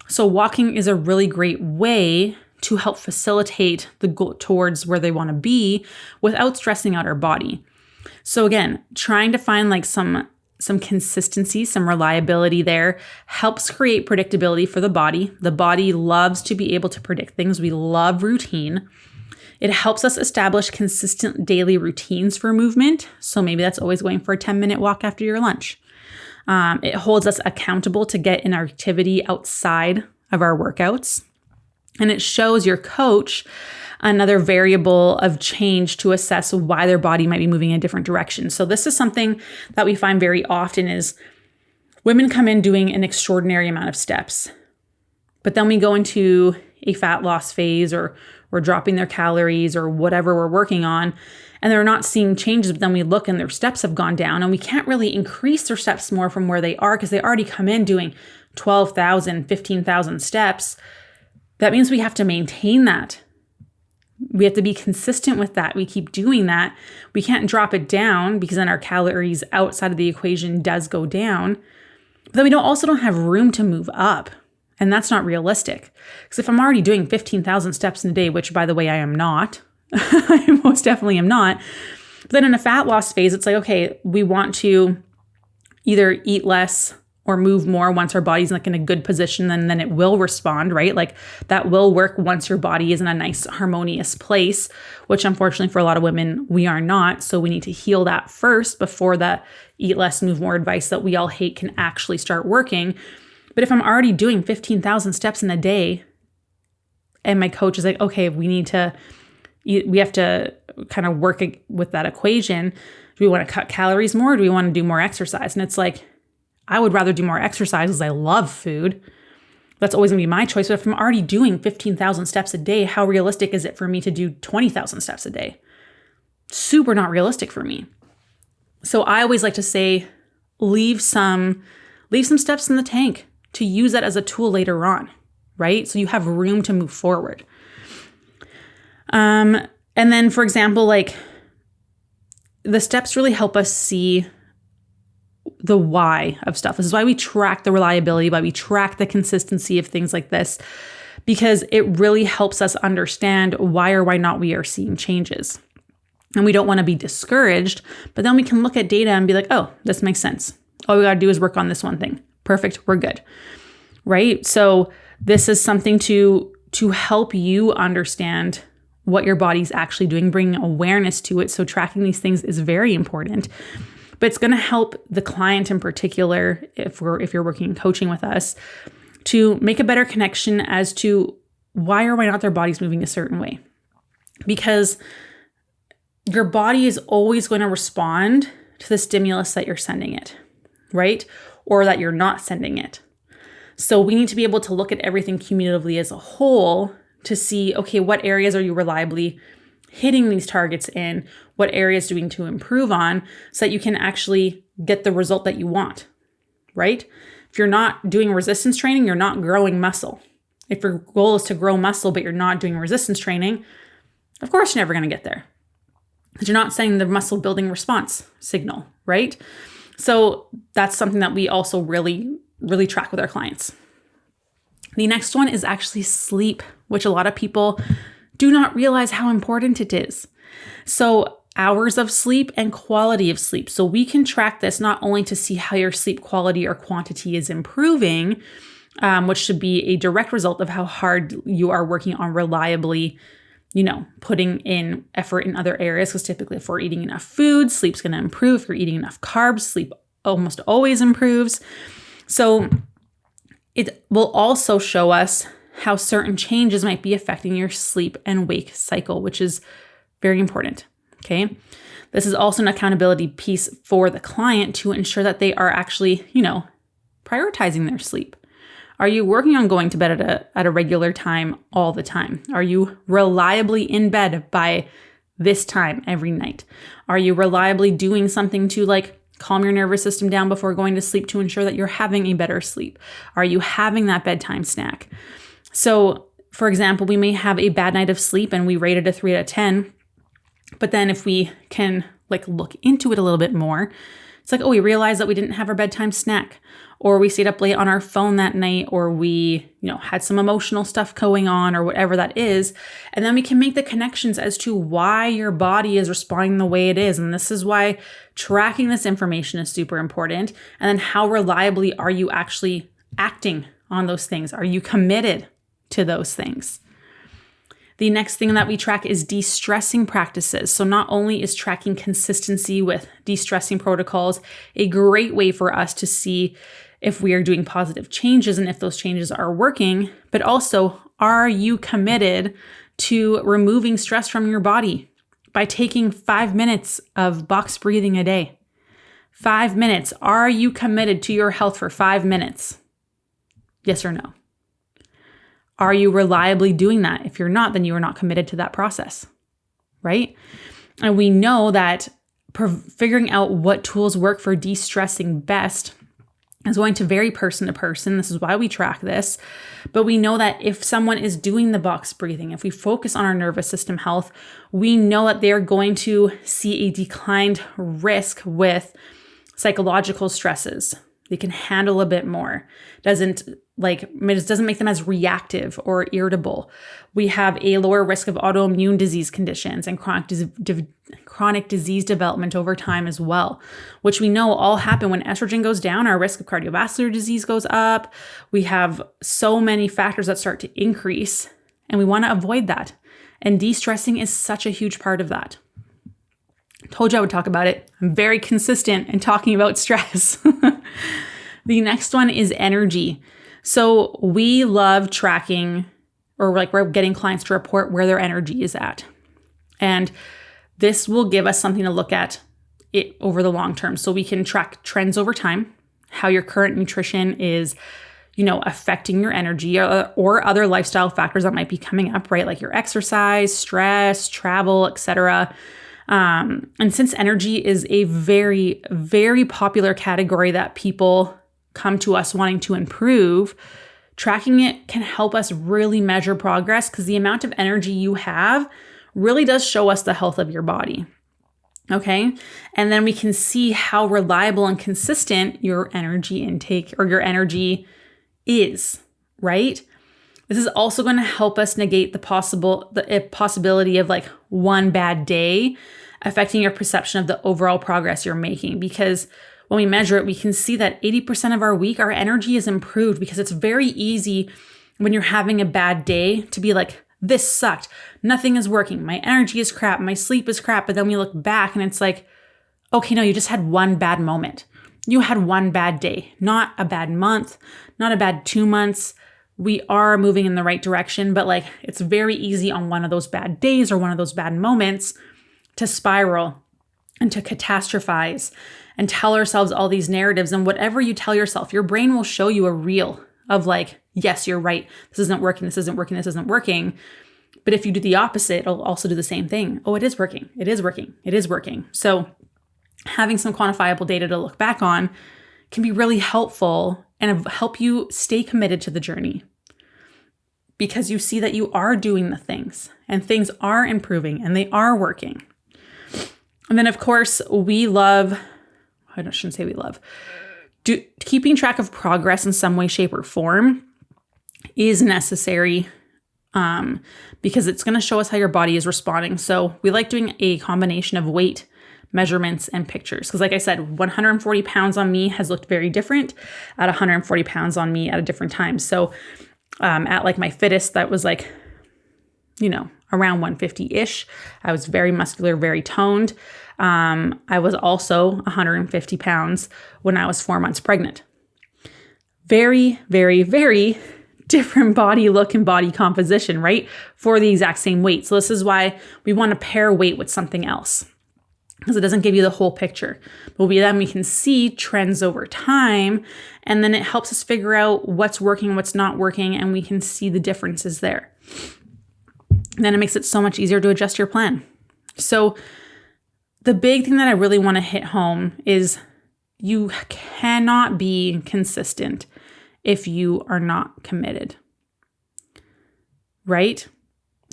So walking is a really great way to help facilitate the goal towards where they want to be without stressing out our body. So again, trying to find like some consistency, some reliability there helps create predictability for the body. The body loves to be able to predict things. We love routine. It helps us establish consistent daily routines for movement. So maybe that's always going for a 10-minute walk after your lunch. It holds us accountable to get in our activity outside of our workouts. And it shows your coach another variable of change to assess why their body might be moving in a different direction. So this is something that we find very often is women come in doing an extraordinary amount of steps, but then we go into a fat loss phase or we're dropping their calories or whatever we're working on, and they're not seeing changes, but then we look and their steps have gone down and we can't really increase their steps more from where they are because they already come in doing 12,000, 15,000 steps. That means we have to maintain that. We have to be consistent with that. We keep doing that. We can't drop it down because then our calories outside of the equation does go down. But then we also don't have room to move up. And that's not realistic. Because if I'm already doing 15,000 steps in a day, which by the way, I am not, I most definitely am not. But then in a fat loss phase, it's like, okay, we want to either eat less or move more once our body's like in a good position, then it will respond, right? Like that will work once your body is in a nice harmonious place, which unfortunately for a lot of women, we are not. So we need to heal that first before that eat less, move more advice that we all hate can actually start working. But if I'm already doing 15,000 steps in a day and my coach is like, okay, we have to kind of work with that equation. Do we want to cut calories more? Or do we want to do more exercise? And it's like, I would rather do more exercise because I love food. That's always going to be my choice. But if I'm already doing 15,000 steps a day, how realistic is it for me to do 20,000 steps a day? Super not realistic for me. So I always like to say, leave some steps in the tank to use that as a tool later on, right? So you have room to move forward. And then, for example, like the steps really help us see the why of stuff. This is why we track the reliability, why we track the consistency of things like this, because it really helps us understand why or why not we are seeing changes. And we don't want to be discouraged, but then we can look at data and be like, oh, this makes sense. All we got to do is work on this one thing. Perfect. We're good. Right? So this is something to help you understand what your body's actually doing, bringing awareness to it. So tracking these things is very important. But it's going to help the client in particular, if you're working in coaching with us, to make a better connection as to why or why not their body's moving a certain way. Because your body is always going to respond to the stimulus that you're sending it, right? Or that you're not sending it. So we need to be able to look at everything cumulatively as a whole to see, okay, what areas are you reliably hitting these targets in? What areas do we need to improve on so that you can actually get the result that you want, right? If you're not doing resistance training, you're not growing muscle. If your goal is to grow muscle, but you're not doing resistance training, of course you're never going to get there because you're not sending the muscle building response signal, right? So that's something that we also really, really track with our clients. The next one is actually sleep, which a lot of people do not realize how important it is. So hours of sleep and quality of sleep. So we can track this not only to see how your sleep quality or quantity is improving, which should be a direct result of how hard you are working on reliably, putting in effort in other areas. Because typically if we're eating enough food, sleep's going to improve. If you're eating enough carbs, sleep almost always improves. So it will also show us how certain changes might be affecting your sleep and wake cycle, which is very important. Okay. This is also an accountability piece for the client to ensure that they are actually, prioritizing their sleep. Are you working on going to bed at a regular time all the time? Are you reliably in bed by this time every night? Are you reliably doing something to calm your nervous system down before going to sleep to ensure that you're having a better sleep? Are you having that bedtime snack? So, for example, we may have a bad night of sleep and we rate it a 3 out of 10. But then if we can look into it a little bit more, it's we realized that we didn't have our bedtime snack, or we stayed up late on our phone that night, or we, had some emotional stuff going on, or whatever that is. And then we can make the connections as to why your body is responding the way it is. And this is why tracking this information is super important. And then how reliably are you actually acting on those things? Are you committed to those things? The next thing that we track is de-stressing practices. So not only is tracking consistency with de-stressing protocols a great way for us to see if we are doing positive changes and if those changes are working, but also, are you committed to removing stress from your body by taking 5 minutes of box breathing a day? 5 minutes. Are you committed to your health for 5 minutes? Yes or no? Are you reliably doing that? If you're not, then you are not committed to that process, right? And we know that figuring out what tools work for de-stressing best is going to vary person to person. This is why we track this. But we know that if someone is doing the box breathing, if we focus on our nervous system health, we know that they're going to see a declined risk with psychological stresses. They can handle a bit more. It doesn't make them as reactive or irritable. We have a lower risk of autoimmune disease conditions and chronic disease development over time as well, which we know all happen when estrogen goes down. Our risk of cardiovascular disease goes up. We have so many factors that start to increase, and we want to avoid that. And de-stressing is such a huge part of that. Told you I would talk about it. I'm very consistent in talking about stress. The next one is energy. So we love tracking, or we're getting clients to report where their energy is at. And this will give us something to look at it over the long term. So we can track trends over time, how your current nutrition is, affecting your energy or other lifestyle factors that might be coming up, right? Like your exercise, stress, travel, etc. And since energy is a very, very popular category that people come to us wanting to improve, tracking it can help us really measure progress, because the amount of energy you have really does show us the health of your body. Okay. And then we can see how reliable and consistent your energy intake or your energy is, right? This is also going to help us negate the possibility of one bad day affecting your perception of the overall progress you're making. Because when we measure it, we can see that 80% of our week, our energy is improved, because it's very easy when you're having a bad day to be like, this sucked. Nothing is working. My energy is crap. My sleep is crap. But then we look back and it's like, okay, no, you just had one bad moment. You had one bad day, not a bad month, not a bad 2 months. We are moving in the right direction, but it's very easy on one of those bad days or one of those bad moments to spiral and to catastrophize and tell ourselves all these narratives. And whatever you tell yourself, your brain will show you a reel of yes, you're right. This isn't working. This isn't working. This isn't working. But if you do the opposite, it'll also do the same thing. Oh, it is working. It is working. It is working. So having some quantifiable data to look back on can be really helpful and help you stay committed to the journey, because you see that you are doing the things and things are improving and they are working. And then, of course, keeping track of progress in some way, shape, or form is necessary, because it's going to show us how your body is responding. So we like doing a combination of weight, measurements, and pictures. Because like I said, 140 pounds on me has looked very different at 140 pounds on me at a different time. So at my fittest, that was around 150-ish. I was very muscular, very toned. I was also 150 pounds when I was 4 months pregnant. Very, very, very different body look and body composition, right? For the exact same weight. So this is why we want to pair weight with something else, because it doesn't give you the whole picture. But then we can see trends over time, and then it helps us figure out what's working, what's not working, and we can see the differences there. And then it makes it so much easier to adjust your plan. So the big thing that I really want to hit home is you cannot be consistent if you are not committed, right?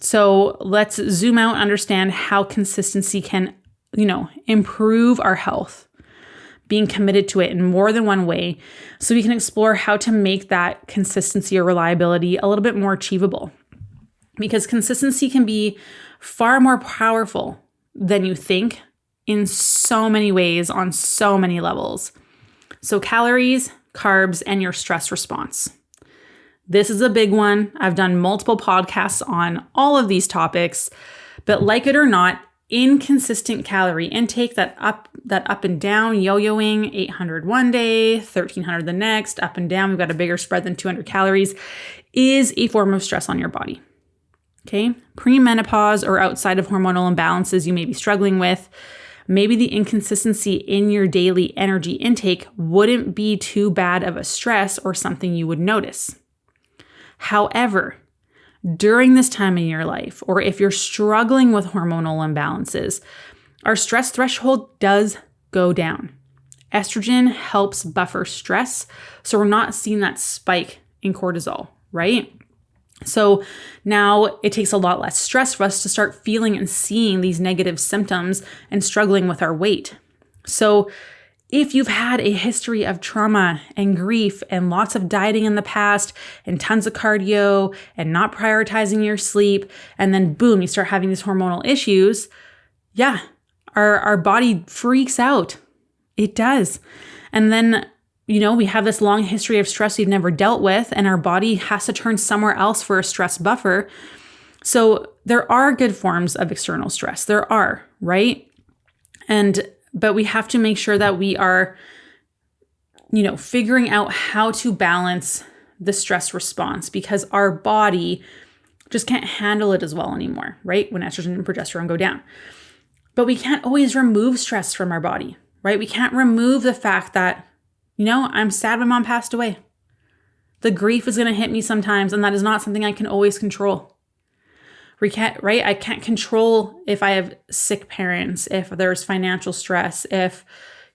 So let's zoom out and understand how consistency can, improve our health, being committed to it in more than one way, so we can explore how to make that consistency or reliability a little bit more achievable. Because consistency can be far more powerful than you think in so many ways on so many levels. So calories, carbs, and your stress response. This is a big one. I've done multiple podcasts on all of these topics, but like it or not, inconsistent calorie intake, that up and down, yo-yoing, 800 one day, 1300 the next, up and down, we've got a bigger spread than 200 calories, is a form of stress on your body. Okay, premenopause or outside of hormonal imbalances you may be struggling with, maybe the inconsistency in your daily energy intake wouldn't be too bad of a stress or something you would notice. However, during this time in your life, or if you're struggling with hormonal imbalances, our stress threshold does go down. Estrogen helps buffer stress, so we're not seeing that spike in cortisol, right? So now it takes a lot less stress for us to start feeling and seeing these negative symptoms and struggling with our weight. So if you've had a history of trauma and grief and lots of dieting in the past and tons of cardio and not prioritizing your sleep, and then boom, you start having these hormonal issues, our body freaks out. It does. And then we have this long history of stress we've never dealt with, and our body has to turn somewhere else for a stress buffer. So there are good forms of external stress. There are, right? But we have to make sure that we are, figuring out how to balance the stress response, because our body just can't handle it as well anymore, right? When estrogen and progesterone go down. But we can't always remove stress from our body, right? We can't remove the fact that I'm sad my mom passed away. The grief is going to hit me sometimes, and that is not something I can always control. I can't control if I have sick parents, if there's financial stress, if,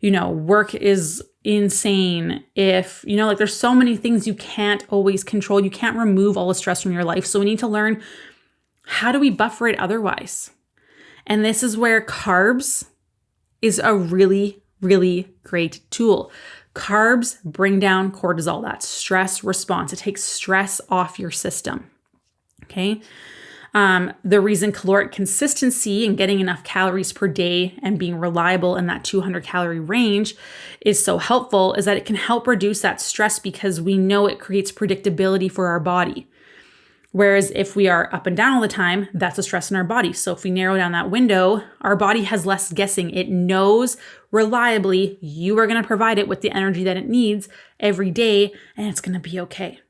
work is insane, if, there's so many things you can't always control. You can't remove all the stress from your life. So we need to learn, how do we buffer it otherwise? And this is where carbs is a really, really great tool. Carbs bring down cortisol, that stress response. It takes stress off your system. Okay. The reason caloric consistency and getting enough calories per day and being reliable in that 200 calorie range is so helpful is that it can help reduce that stress, because we know it creates predictability for our body. Whereas if we are up and down all the time, that's a stress in our body. So if we narrow down that window, our body has less guessing. It knows reliably you are going to provide it with the energy that it needs every day, and it's going to be okay.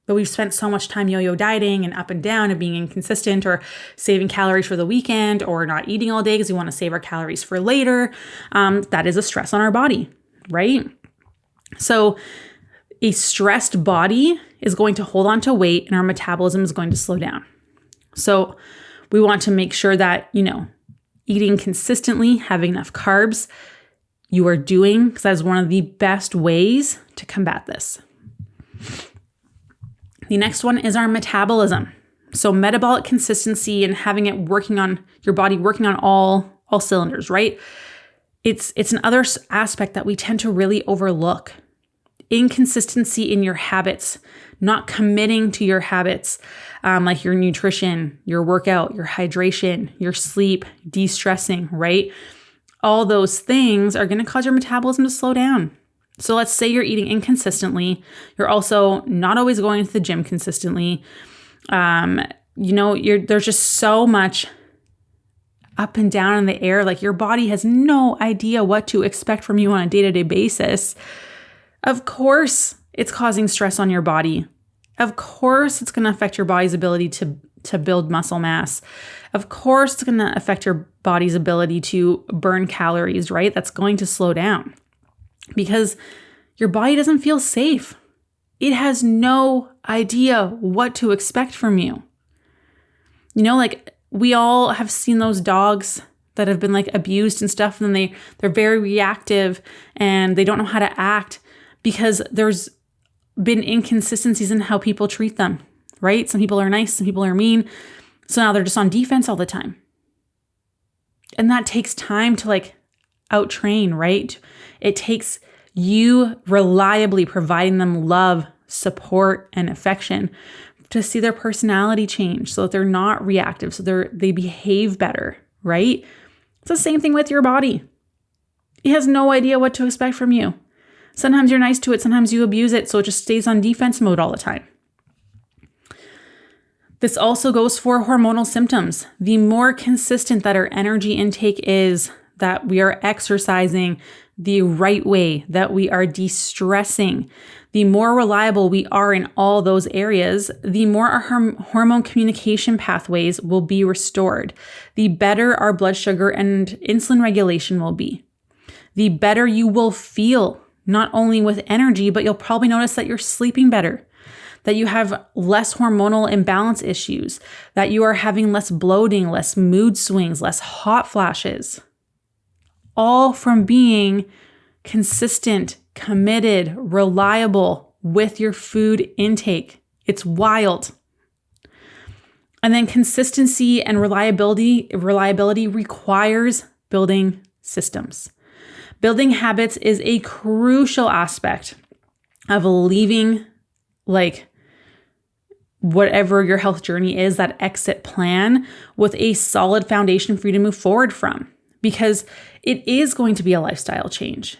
But we've spent so much time yo-yo dieting and up and down and being inconsistent, or saving calories for the weekend, or not eating all day because we want to save our calories for later. That is a stress on our body, right? So a stressed body is going to hold on to weight, and our metabolism is going to slow down. So we want to make sure that, eating consistently, having enough carbs, you are doing, because that is one of the best ways to combat this. The next one is our metabolism. So metabolic consistency and having it working on your body, working on all cylinders, right? It's another aspect that we tend to really overlook. Inconsistency in your habits, not committing to your habits, like your nutrition, your workout, your hydration, your sleep, de-stressing, right? All those things are going to cause your metabolism to slow down. So let's say you're eating inconsistently. You're also not always going to the gym consistently. There's just so much up and down in the air. Like your body has no idea what to expect from you on a day-to-day basis. Of course, it's causing stress on your body. Of course, it's going to affect your body's ability to build muscle mass. Of course, it's going to affect your body's ability to burn calories, right? That's going to slow down because your body doesn't feel safe. It has no idea what to expect from you. Like we all have seen those dogs that have been like abused and stuff, and then they're very reactive and they don't know how to act because there's been inconsistencies in how people treat them, right? Some people are nice, some people are mean. So now they're just on defense all the time. And that takes time to like out-train, right? It takes you reliably providing them love, support, and affection to see their personality change so that they're not reactive, so they behave better, right? It's the same thing with your body. It has no idea what to expect from you. Sometimes you're nice to it, sometimes you abuse it, so it just stays on defense mode all the time. This also goes for hormonal symptoms. The more consistent that our energy intake is, that we are exercising the right way, that we are de-stressing, the more reliable we are in all those areas, the more our hormone communication pathways will be restored, the better our blood sugar and insulin regulation will be, the better you will feel, not only with energy, but you'll probably notice that you're sleeping better, that you have less hormonal imbalance issues, that you are having less bloating, less mood swings, less hot flashes, all from being consistent, committed, reliable with your food intake. It's wild. And then consistency and reliability requires building systems. Building habits is a crucial aspect of leaving like whatever your health journey is, that exit plan, with a solid foundation for you to move forward from, because it is going to be a lifestyle change.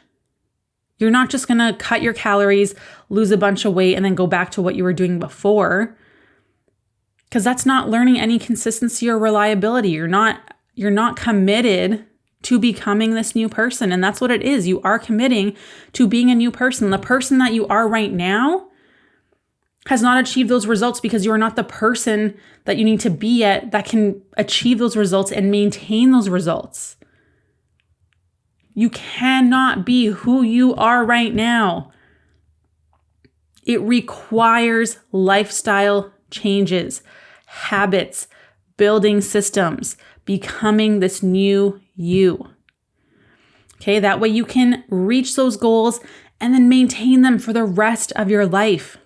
You're not just going to cut your calories, lose a bunch of weight, and then go back to what you were doing before, because that's not learning any consistency or reliability. You're not committed to becoming this new person. And that's what it is. You are committing to being a new person. The person that you are right now has not achieved those results because you are not the person that you need to be yet that can achieve those results and maintain those results. You cannot be who you are right now. It requires lifestyle changes, habits, building systems, becoming this new you. Okay, that way you can reach those goals and then maintain them for the rest of your life.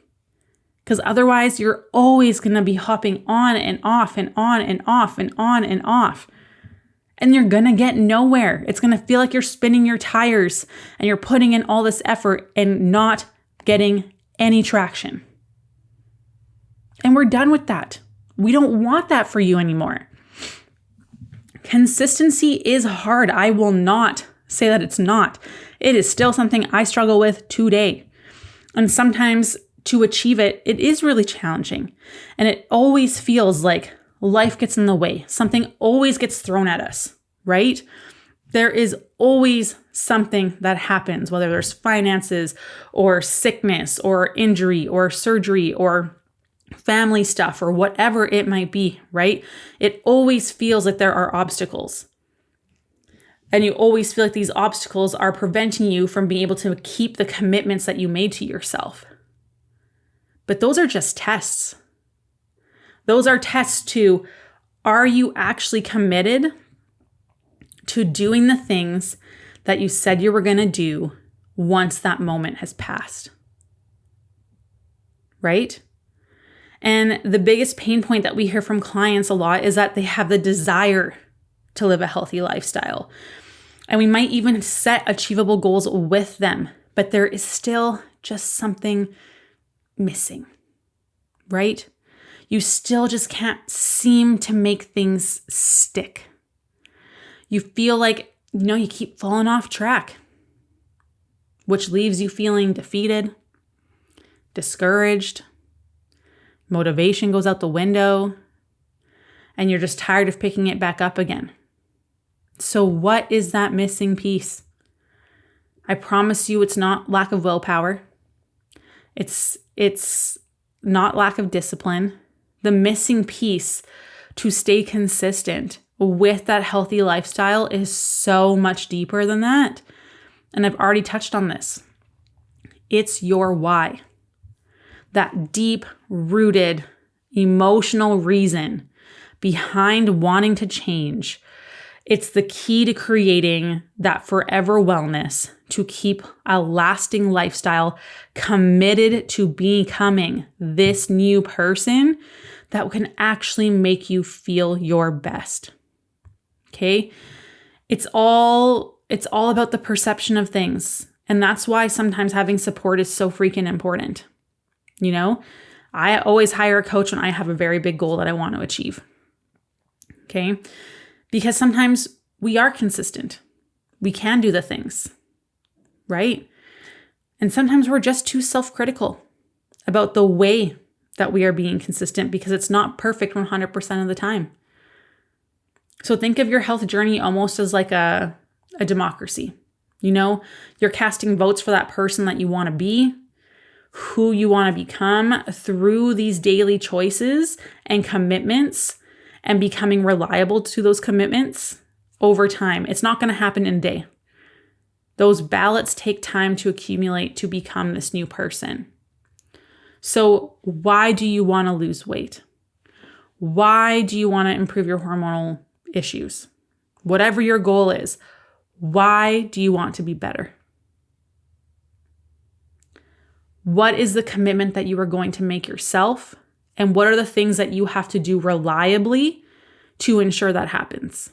Because otherwise, you're always going to be hopping on and off and on and off and on and off. And you're going to get nowhere. It's going to feel like you're spinning your tires and you're putting in all this effort and not getting any traction. And we're done with that. We don't want that for you anymore. Consistency is hard. I will not say that it's not. It is still something I struggle with today. And sometimes to achieve it, it is really challenging. And it always feels like life gets in the way. Something always gets thrown at us, right? There is always something that happens, whether there's finances or sickness or injury or surgery or family stuff or whatever it might be, right? It always feels like there are obstacles. And you always feel like these obstacles are preventing you from being able to keep the commitments that you made to yourself. But those are just tests. Those are tests to, are you actually committed to doing the things that you said you were going to do once that moment has passed? Right? And the biggest pain point that we hear from clients a lot is that they have the desire to live a healthy lifestyle. And we might even set achievable goals with them, but there is still just something missing, right? You still just can't seem to make things stick. You feel like, you keep falling off track, which leaves you feeling defeated, discouraged, motivation goes out the window, and you're just tired of picking it back up again. So what is that missing piece? I promise you it's not lack of willpower. It's not lack of discipline. The missing piece to stay consistent with that healthy lifestyle is so much deeper than that. And I've already touched on this. It's your why. That deep rooted emotional reason behind wanting to change. It's the key to creating that forever wellness, to keep a lasting lifestyle committed to becoming this new person that can actually make you feel your best. Okay? It's all about the perception of things. And that's why sometimes having support is so freaking important. You know, I always hire a coach when I have a very big goal that I want to achieve. Okay? Because sometimes we are consistent. We can do the things, right? And sometimes we're just too self-critical about the way that we are being consistent because it's not perfect 100% of the time. So think of your health journey almost as like a democracy. You know, you're casting votes for that person that you want to be, who you want to become through these daily choices and commitments and becoming reliable to those commitments over time. It's not going to happen in a day. Those ballots take time to accumulate to become this new person. So why do you want to lose weight? Why do you want to improve your hormonal issues? Whatever your goal is, why do you want to be better? What is the commitment that you are going to make yourself? And what are the things that you have to do reliably to ensure that happens?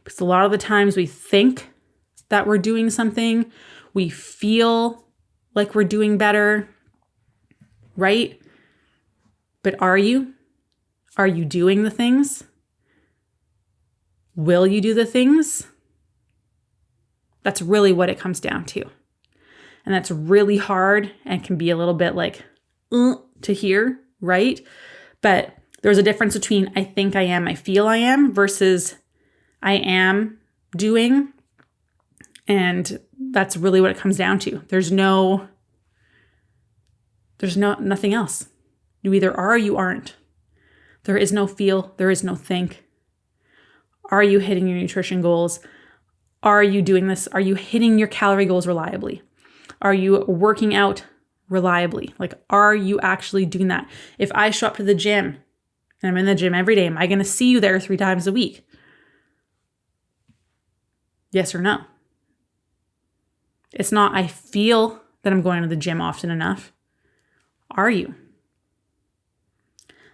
Because a lot of the times we think that we're doing something, we feel like we're doing better, right? But are you? Are you doing the things? Will you do the things? That's really what it comes down to. And that's really hard and can be a little bit like, to hear, right? But there's a difference between I think I am, I feel I am versus I am doing. And that's really what it comes down to. There's nothing else. You either are or you aren't. There is no feel, there is no think. Are you hitting your nutrition goals? Are you doing this? Are you hitting your calorie goals reliably? Are you working out reliably? Like, are you actually doing that? If I show up to the gym and I'm in the gym every day, am I going to see you there 3 times a week? Yes or no? It's not, I feel that I'm going to the gym often enough. Are you?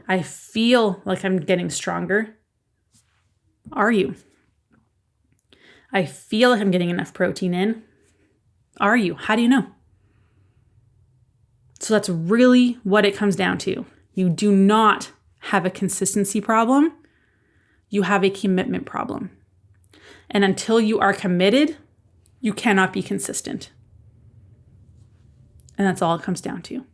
I feel like I'm getting stronger. Are you? I feel like I'm getting enough protein in. Are you? How do you know? So that's really what it comes down to. You do not have a consistency problem. You have a commitment problem. And until you are committed, you cannot be consistent. And that's all it comes down to.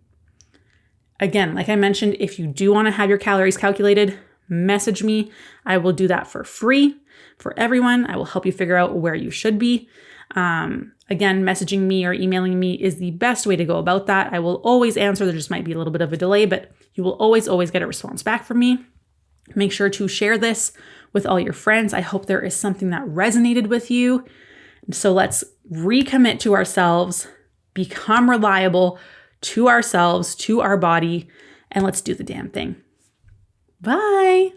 Again, like I mentioned, if you do want to have your calories calculated, message me. I will do that for free for everyone. I will help you figure out where you should be. Again, messaging me or emailing me is the best way to go about that. I will always answer. There just might be a little bit of a delay, but you will always get a response back from me. Make sure to share this with all your friends. I hope there is something that resonated with you. So let's recommit to ourselves, become reliable to ourselves, to our body, and let's do the damn thing. Bye.